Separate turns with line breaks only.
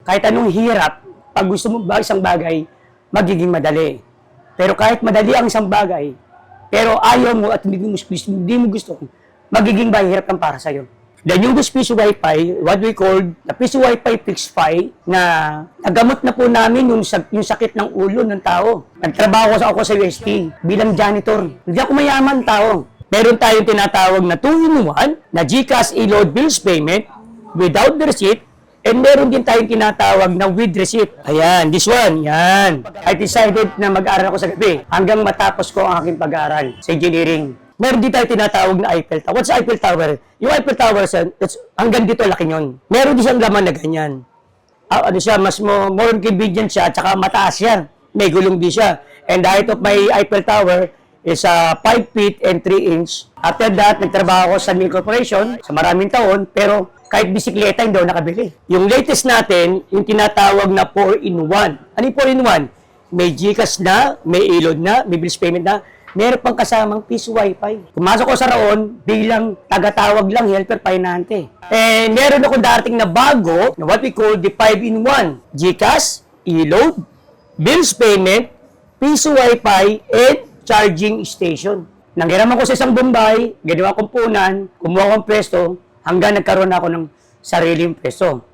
kahit anong hirap, pag gusto mo ba isang bagay, magiging madali. Pero kahit madali ang isang bagay, pero ayaw mo at hindi mo gusto, magiging mahirap ang para sa'yo. Then yung Piso Wi-Fi, what we call the Piso Wi-Fi Fixed Fi, na nagamot na po namin yung sakit ng ulo ng tao. Nagtrabaho ako sa UST bilang janitor. Hindi ako mayaman tao. Meron tayong tinatawag na 2-in-1 na GCash e-load bills payment without the receipt, and meron din tayong tinatawag na with receipt. Ayan, this one, yan. I decided na mag-aaral ako sa gabi hanggang matapos ko ang aking pag-aaral sa engineering. Meron din tayong tinatawag na Eiffel Tower. What's Eiffel Tower? Yung Eiffel Tower, hanggang dito laki yun. Meron din siyang laman na ganyan. Ano siya, mas more convenient siya, at saka mataas siya. May gulong din siya. And the height of my Eiffel Tower is 5 feet and 3 inch. After that, nagtrabaho ako sa Mill Corporation sa maraming taon, pero kahit bisikleta hindi ako nakabili. Yung latest natin, yung tinatawag na 4-in-1. Ano yung 4-in-1? May GCash na, may e-load na, may bills payment na, meron pang kasamang Piso Wi-Fi. Pumasok ko sa roon bilang tagatawag lang, helper pahinante. And meron ako dating na bago, na what we call the 5-in-1. GCash, e-load, bills payment, Piso Wi-Fi, and charging station. Nanghiram ako sa isang Bombay, ginawa kong punan, kumuha akong pwesto, hanggang nagkaroon ako ng sariling pwesto.